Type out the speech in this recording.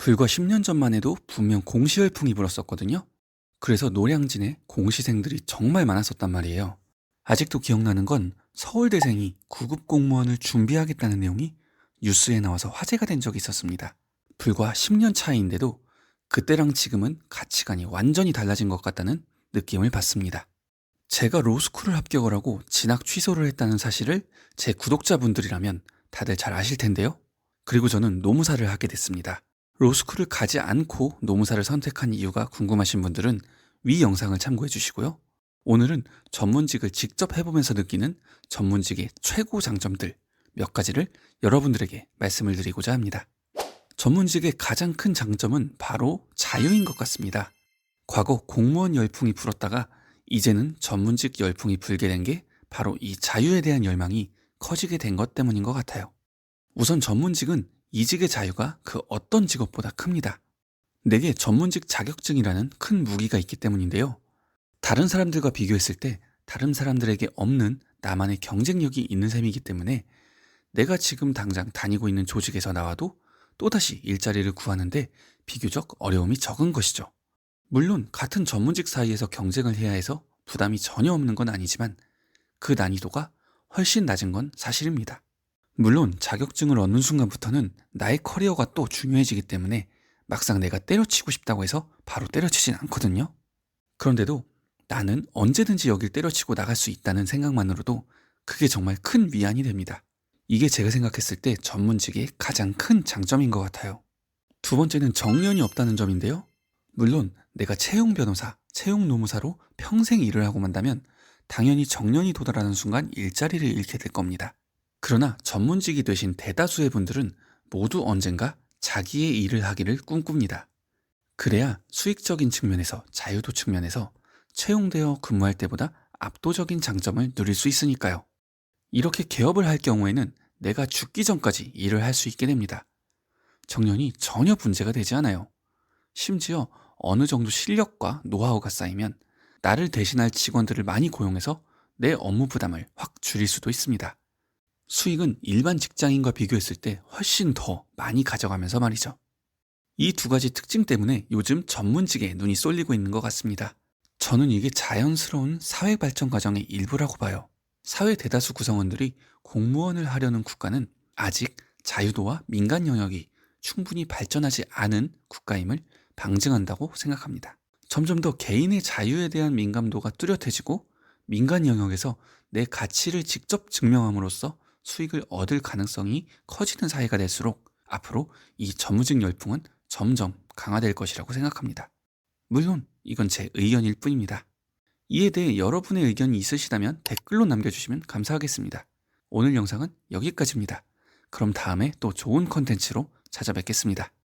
불과 10년 전만 해도 분명 공시열풍이 불었었거든요. 그래서 노량진에 공시생들이 정말 많았었단 말이에요. 아직도 기억나는 건 서울대생이 구급 공무원을 준비하겠다는 내용이 뉴스에 나와서 화제가 된 적이 있었습니다. 불과 10년 차이인데도 그때랑 지금은 가치관이 완전히 달라진 것 같다는 느낌을 받습니다. 제가 로스쿨을 합격을 하고 진학 취소를 했다는 사실을 제 구독자분들이라면 다들 잘 아실 텐데요. 그리고 저는 노무사를 하게 됐습니다. 로스쿨을 가지 않고 노무사를 선택한 이유가 궁금하신 분들은 위 영상을 참고해 주시고요. 오늘은 전문직을 직접 해보면서 느끼는 전문직의 최고 장점들 몇 가지를 여러분들에게 말씀을 드리고자 합니다. 전문직의 가장 큰 장점은 바로 자유인 것 같습니다. 과거 공무원 열풍이 불었다가 이제는 전문직 열풍이 불게 된 게 바로 이 자유에 대한 열망이 커지게 된 것 때문인 것 같아요. 우선 전문직은 이직의 자유가 그 어떤 직업보다 큽니다. 내게 전문직 자격증이라는 큰 무기가 있기 때문인데요. 다른 사람들과 비교했을 때 다른 사람들에게 없는 나만의 경쟁력이 있는 셈이기 때문에 내가 지금 당장 다니고 있는 조직에서 나와도 또다시 일자리를 구하는데 비교적 어려움이 적은 것이죠. 물론 같은 전문직 사이에서 경쟁을 해야 해서 부담이 전혀 없는 건 아니지만 그 난이도가 훨씬 낮은 건 사실입니다. 물론 자격증을 얻는 순간부터는 나의 커리어가 또 중요해지기 때문에 막상 내가 때려치고 싶다고 해서 바로 때려치진 않거든요. 그런데도 나는 언제든지 여길 때려치고 나갈 수 있다는 생각만으로도 그게 정말 큰 위안이 됩니다. 이게 제가 생각했을 때 전문직의 가장 큰 장점인 것 같아요. 두 번째는 정년이 없다는 점인데요. 물론 내가 채용 변호사, 채용 노무사로 평생 일을 하고 만다면 당연히 정년이 도달하는 순간 일자리를 잃게 될 겁니다. 그러나 전문직이 되신 대다수의 분들은 모두 언젠가 자기의 일을 하기를 꿈꿉니다. 그래야 수익적인 측면에서, 자유도 측면에서 채용되어 근무할 때보다 압도적인 장점을 누릴 수 있으니까요. 이렇게 개업을 할 경우에는 내가 죽기 전까지 일을 할 수 있게 됩니다. 정년이 전혀 문제가 되지 않아요. 심지어 어느 정도 실력과 노하우가 쌓이면 나를 대신할 직원들을 많이 고용해서 내 업무 부담을 확 줄일 수도 있습니다. 수익은 일반 직장인과 비교했을 때 훨씬 더 많이 가져가면서 말이죠. 이 두 가지 특징 때문에 요즘 전문직에 눈이 쏠리고 있는 것 같습니다. 저는 이게 자연스러운 사회 발전 과정의 일부라고 봐요. 사회 대다수 구성원들이 공무원을 하려는 국가는 아직 자유도와 민간 영역이 충분히 발전하지 않은 국가임을 방증한다고 생각합니다. 점점 더 개인의 자유에 대한 민감도가 뚜렷해지고 민간 영역에서 내 가치를 직접 증명함으로써 수익을 얻을 가능성이 커지는 사회가 될수록 앞으로 이 전무직 열풍은 점점 강화될 것이라고 생각합니다. 물론 이건 제 의견일 뿐입니다. 이에 대해 여러분의 의견이 있으시다면 댓글로 남겨주시면 감사하겠습니다. 오늘 영상은 여기까지입니다. 그럼 다음에 또 좋은 컨텐츠로 찾아뵙겠습니다.